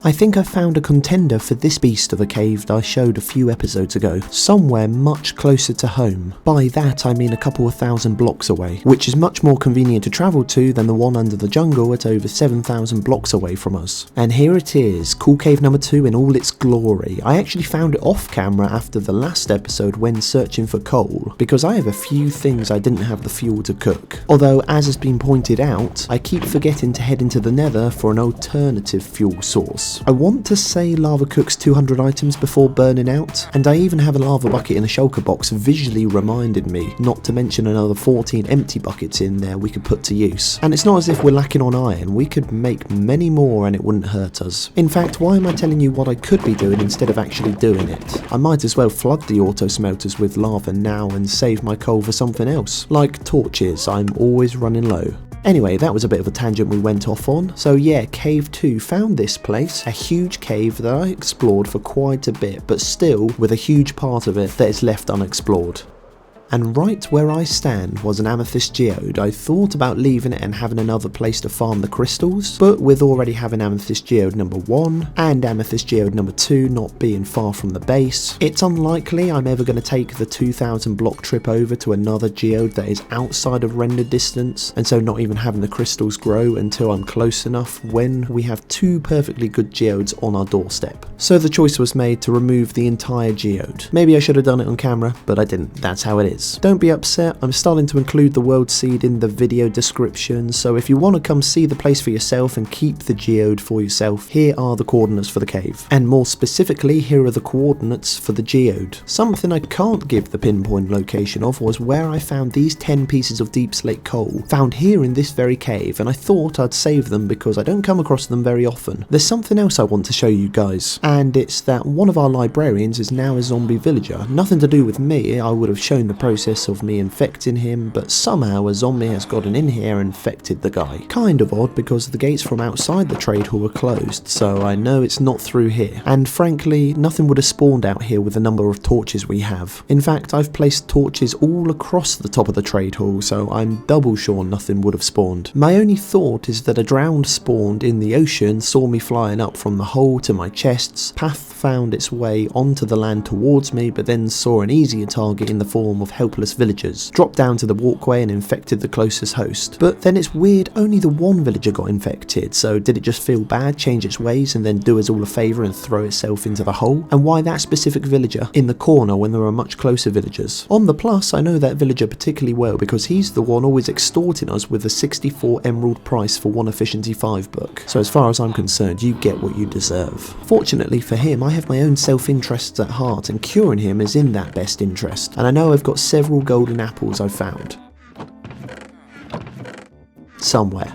I think I found a contender for this beast of a cave that I showed a few episodes ago, somewhere much closer to home. By that I mean a couple of thousand blocks away, which is much more convenient to travel to than the one under the jungle at over 7,000 blocks away from us. And here it is, Cool Cave number 2 in all its glory. I actually found it off camera after the last episode when searching for coal, because I have a few things I didn't have the fuel to cook. Although, as has been pointed out, I keep forgetting to head into the nether for an alternative fuel source. I want to say lava cooks 200 items before burning out, and I even have a lava bucket in a shulker box visually reminded me, not to mention another 14 empty buckets in there we could put to use. And it's not as if we're lacking on iron, we could make many more and it wouldn't hurt us. In fact, why am I telling you what I could be doing instead of actually doing it? I might as well flood the auto smelters with lava now and save my coal for something else. Like torches, I'm always running low. Anyway, that was a bit of a tangent we went off on. So yeah, Cave 2 found this place, a huge cave that I explored for quite a bit, but still with a huge part of it that is left unexplored. And right where I stand was an amethyst geode. I thought about leaving it and having another place to farm the crystals, but with already having amethyst geode number 1 and amethyst geode number 2 not being far from the base, it's unlikely I'm ever going to take the 2,000 block trip over to another geode that is outside of render distance, and so not even having the crystals grow until I'm close enough when we have 2 perfectly good geodes on our doorstep. So the choice was made to remove the entire geode. Maybe I should have done it on camera, but I didn't. That's how it is. Don't be upset, I'm starting to include the world seed in the video description, so if you want to come see the place for yourself and keep the geode for yourself, here are the coordinates for the cave. And more specifically, here are the coordinates for the geode. Something I can't give the pinpoint location of was where I found these 10 pieces of deep slate coal, found here in this very cave, and I thought I'd save them because I don't come across them very often. There's something else I want to show you guys, and it's that one of our librarians is now a zombie villager. Nothing to do with me, I would have shown the process of me infecting him, but somehow a zombie has gotten in here and infected the guy. Kind of odd because the gates from outside the trade hall are closed, so I know it's not through here. And frankly, nothing would have spawned out here with the number of torches we have. In fact, I've placed torches all across the top of the trade hall, so I'm double sure nothing would have spawned. My only thought is that a drowned spawned in the ocean, saw me flying up from the hole to my chests, path found its way onto the land towards me, but then saw an easier target in the form of helpless villagers, dropped down to the walkway and infected the closest host. But then it's weird, only the one villager got infected, so did it just feel bad, change its ways and then do us all a favour and throw itself into the hole? And why that specific villager in the corner when there are much closer villagers? On the plus, I know that villager particularly well because he's the one always extorting us with a 64 emerald price for one efficiency 5 book. So as far as I'm concerned, you get what you deserve. Fortunately for him, I have my own self-interests at heart and curing him is in that best interest. And I know I've got several golden apples I've found. Somewhere.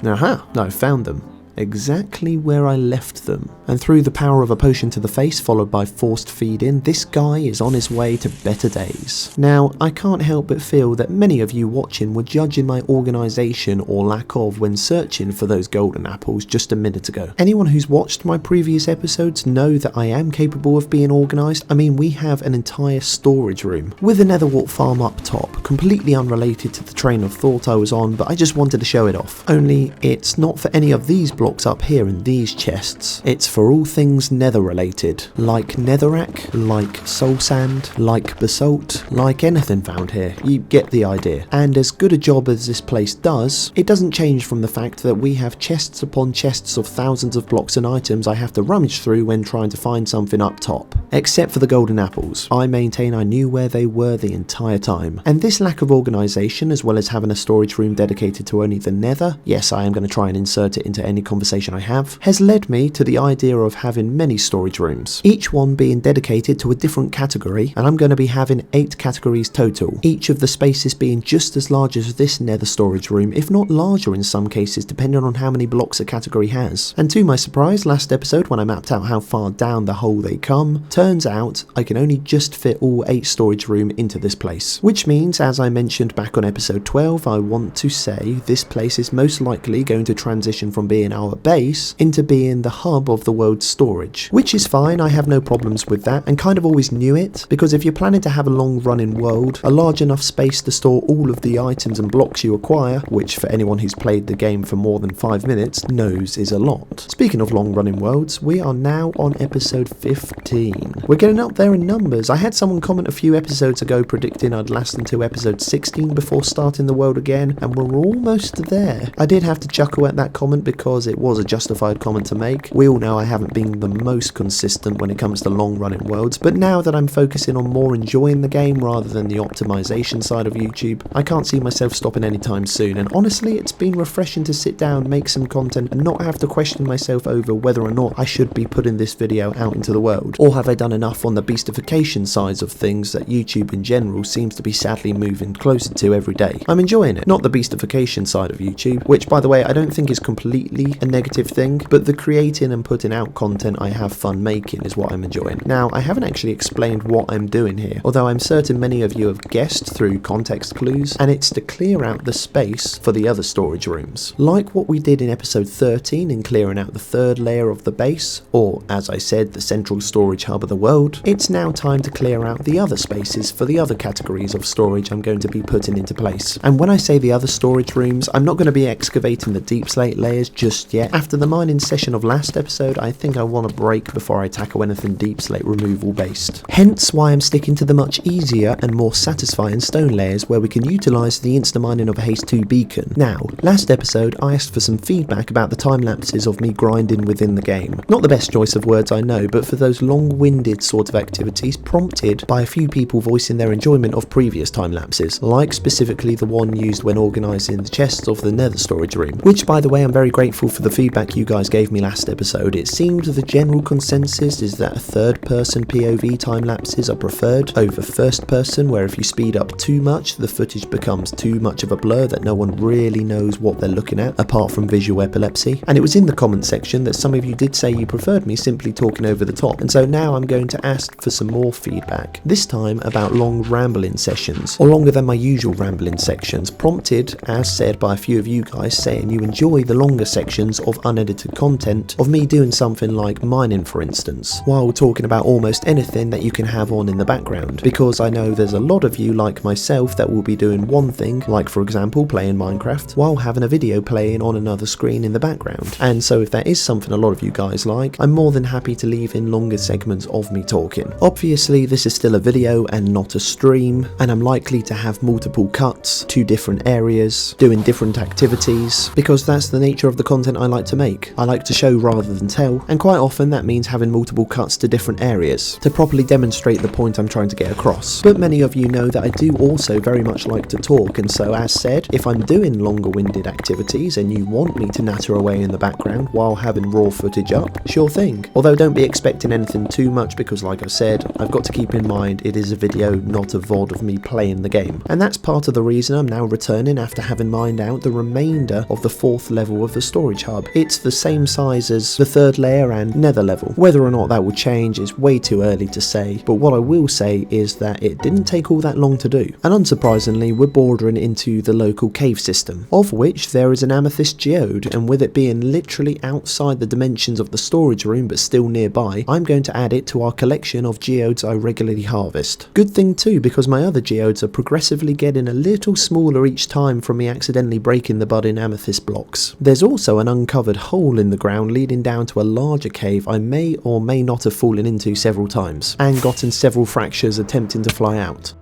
Aha, I found them. Exactly where I left them. And through the power of a potion to the face followed by forced feed-in, this guy is on his way to better days. Now, I can't help but feel that many of you watching were judging my organisation or lack of when searching for those golden apples just a minute ago. Anyone who's watched my previous episodes know that I am capable of being organised. I mean, we have an entire storage room with a netherwort farm up top, completely unrelated to the train of thought I was on, but I just wanted to show it off. Only, it's not for any of these blocks up here in these chests. It's for all things nether related, like netherrack, like soul sand, like basalt, like anything found here. You get the idea. And as good a job as this place does, it doesn't change from the fact that we have chests upon chests of thousands of blocks and items I have to rummage through when trying to find something up top. Except for the golden apples. I maintain I knew where they were the entire time. And this lack of organisation, as well as having a storage room dedicated to only the nether, yes, I am going to try and insert it into any conversation I have, has led me to the idea of having many storage rooms, each one being dedicated to a different category, and I'm going to be having 8 categories total, each of the spaces being just as large as this nether storage room, if not larger in some cases depending on how many blocks a category has. And to my surprise, last episode when I mapped out how far down the hole they come, turns out I can only just fit all 8 storage room into this place, which means, as I mentioned back on episode 12, I want to say this place is most likely going to transition from being our our base into being the hub of the world's storage, which is fine. I have no problems with that, and kind of always knew it, because if you're planning to have a long running world, a large enough space to store all of the items and blocks you acquire, which for anyone who's played the game for more than 5 minutes knows is a lot. Speaking of long running worlds, we are now on episode 15. We're getting up there in numbers. I had someone comment a few episodes ago predicting I'd last until episode 16 before starting the world again, and we're almost there. I did have to chuckle at that comment because it was a justified comment to make. We all know I haven't been the most consistent when it comes to long running worlds, but now that I'm focusing on more enjoying the game rather than the optimization side of YouTube, I can't see myself stopping anytime soon, and honestly it's been refreshing to sit down, make some content, and not have to question myself over whether or not I should be putting this video out into the world, or have I done enough on the beastification sides of things that YouTube in general seems to be sadly moving closer to every day. I'm enjoying it, not the beastification side of YouTube, which by the way I don't think is completely a negative thing, but the creating and putting out content I have fun making is what I'm enjoying. Now, I haven't actually explained what I'm doing here, although I'm certain many of you have guessed through context clues, and it's to clear out the space for the other storage rooms. Like what we did in episode 13 in clearing out the third layer of the base, or as I said, the central storage hub of the world, it's now time to clear out the other spaces for the other categories of storage I'm going to be putting into place. And when I say the other storage rooms, I'm not going to be excavating the deep slate layers just yet. After the mining session of last episode, I think I want a break before I tackle anything deep slate removal based. Hence why I'm sticking to the much easier and more satisfying stone layers where we can utilise the insta mining of a Haste 2 beacon. Now, last episode I asked for some feedback about the time lapses of me grinding within the game. Not the best choice of words I know, but for those long-winded sort of activities prompted by a few people voicing their enjoyment of previous time lapses, like specifically the one used when organising the chests of the nether storage room, which by the way I'm very grateful for the feedback you guys gave me last episode. It seems the general consensus is that third person POV time lapses are preferred over first person, where if you speed up too much the footage becomes too much of a blur that no one really knows what they're looking at apart from visual epilepsy. And it was in the comment section that some of you did say you preferred me simply talking over the top, and so now I'm going to ask for some more feedback, this time about long rambling sessions, or longer than my usual rambling sections, prompted as said by a few of you guys saying you enjoy the longer sections of unedited content of me doing something like mining for instance, while talking about almost anything that you can have on in the background, because I know there's a lot of you like myself that will be doing one thing, like for example playing Minecraft, while having a video playing on another screen in the background. And so if that is something a lot of you guys like, I'm more than happy to leave in longer segments of me talking. Obviously this is still a video and not a stream, and I'm likely to have multiple cuts to different areas, doing different activities, because that's the nature of the content I like to make. I like to show rather than tell, and quite often that means having multiple cuts to different areas to properly demonstrate the point I'm trying to get across. But many of you know that I do also very much like to talk, and so as said, if I'm doing longer winded activities and you want me to natter away in the background while having raw footage up, sure thing. Although don't be expecting anything too much, because like I said, I've got to keep in mind it is a video, not a VOD of me playing the game. And that's part of the reason I'm now returning after having mined out the remainder of the 4th level of the storage hub. It's the same size as the 3rd layer and nether level. Whether or not that will change is way too early to say, but what I will say is that it didn't take all that long to do. And unsurprisingly, we're bordering into the local cave system, of which there is an amethyst geode, and with it being literally outside the dimensions of the storage room but still nearby, I'm going to add it to our collection of geodes I regularly harvest. Good thing too, because my other geodes are progressively getting a little smaller each time from me accidentally breaking the budding amethyst blocks. There's also an uncovered hole in the ground leading down to a larger cave I may or may not have fallen into several times, and gotten several fractures attempting to fly out.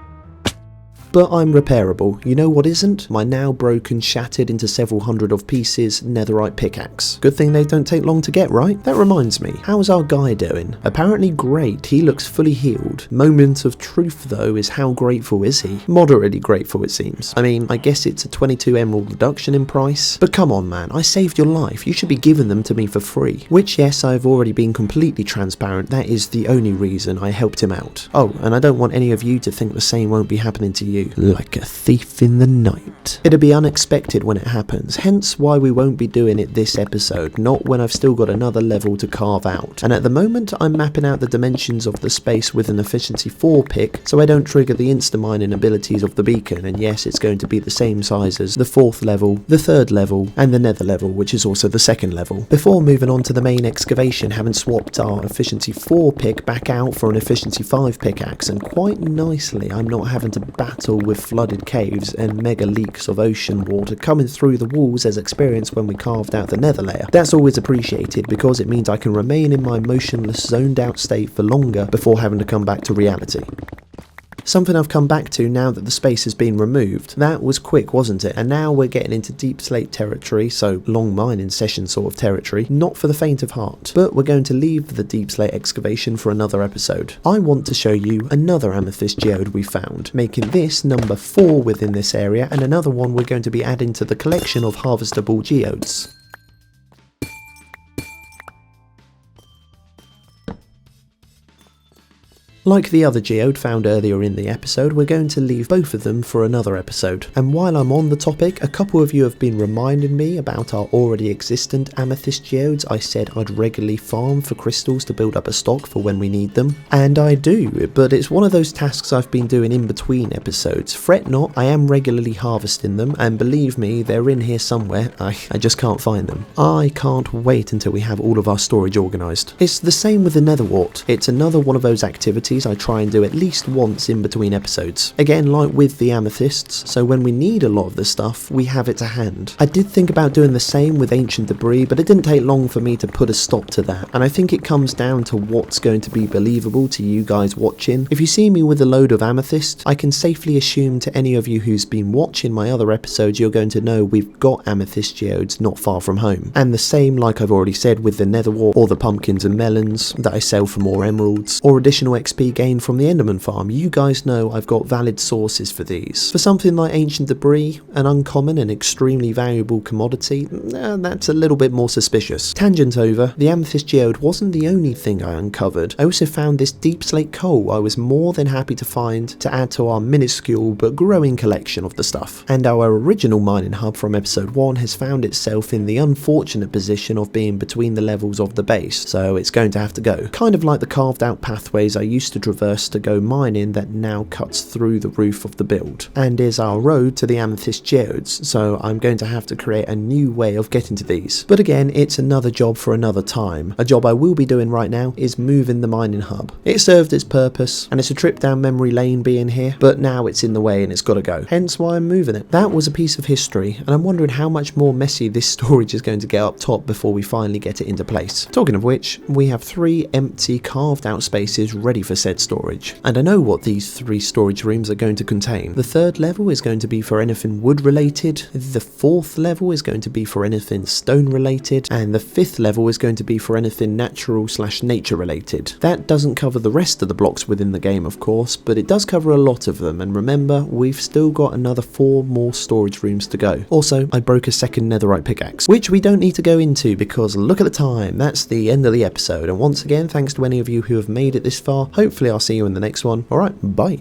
But I'm repairable. You know what isn't? My now broken, shattered into several hundred of pieces netherite pickaxe. Good thing they don't take long to get, right? That reminds me, how's our guy doing? Apparently great, he looks fully healed. Moment of truth though is how grateful is he? Moderately grateful it seems. I mean, I guess it's a 22 emerald reduction in price, but come on man, I saved your life, you should be giving them to me for free. Which yes, I've already been completely transparent, that is the only reason I helped him out. Oh, and I don't want any of you to think the same won't be happening to you. you like a thief in the night. It'll be unexpected when it happens, hence why we won't be doing it this episode, not when I've still got another level to carve out. And at the moment I'm mapping out the dimensions of the space with an efficiency 4 pick, so I don't trigger the insta-mining abilities of the beacon, and yes, it's going to be the same size as the 4th level, the 3rd level, and the nether level, which is also the 2nd level. Before moving on to the main excavation, having swapped our efficiency 4 pick back out for an efficiency 5 pickaxe, and quite nicely I'm not having to battle with flooded caves and mega leaks of ocean water coming through the walls as experienced when we carved out the nether layer. That's always appreciated because it means I can remain in my motionless, zoned out state for longer before having to come back to reality. Something I've come back to now that the space has been removed. That was quick, wasn't it? And now we're getting into deep slate territory, so long mining session sort of territory, not for the faint of heart. But we're going to leave the deep slate excavation for another episode. I want to show you another amethyst geode we found, making this number 4 within this area, and another one we're going to be adding to the collection of harvestable geodes. Like the other geode found earlier in the episode, we're going to leave both of them for another episode. And while I'm on the topic, a couple of you have been reminding me about our already existent amethyst geodes. I said I'd regularly farm for crystals to build up a stock for when we need them. And I do, but it's one of those tasks I've been doing in between episodes. Fret not, I am regularly harvesting them, and believe me, they're in here somewhere. I just can't find them. I can't wait until we have all of our storage organised. It's the same with the nether wart. It's another one of those activities I try and do at least once in between episodes. Again, like with the amethysts, so when we need a lot of the stuff, we have it to hand. I did think about doing the same with ancient debris, but it didn't take long for me to put a stop to that, and I think it comes down to what's going to be believable to you guys watching. If you see me with a load of amethyst, I can safely assume to any of you who's been watching my other episodes, you're going to know we've got amethyst geodes not far from home. And the same, like I've already said, with the nether wart or the pumpkins and melons that I sell for more emeralds, or additional XP gained from the Enderman farm. You guys know I've got valid sources for these. For something like ancient debris, an uncommon and extremely valuable commodity, that's a little bit more suspicious. Tangent over, the amethyst geode wasn't the only thing I uncovered. I also found this deep slate coal I was more than happy to find to add to our minuscule but growing collection of the stuff. And our original mining hub from episode 1 has found itself in the unfortunate position of being between the levels of the base, so it's going to have to go. Kind of like the carved out pathways I used to traverse to go mining that now cuts through the roof of the build, and is our road to the amethyst geodes, so I'm going to have to create a new way of getting to these. But again, it's another job for another time. A job I will be doing right now is moving the mining hub. It served its purpose, and it's a trip down memory lane being here, but now it's in the way and it's got to go, hence why I'm moving it. That was a piece of history, and I'm wondering how much more messy this storage is going to get up top before we finally get it into place. Talking of which, we have 3 empty carved out spaces ready for said storage. And I know what these 3 storage rooms are going to contain. The 3rd level is going to be for anything wood related, the 4th level is going to be for anything stone related, and the 5th level is going to be for anything natural/nature related. That doesn't cover the rest of the blocks within the game, of course, but it does cover a lot of them, and remember, we've still got another 4 more storage rooms to go. Also, I broke a second netherite pickaxe, which we don't need to go into because look at the time, that's the end of the episode, and once again, thanks to any of you who have made it this far. Hopefully I'll see you in the next one. Alright, bye.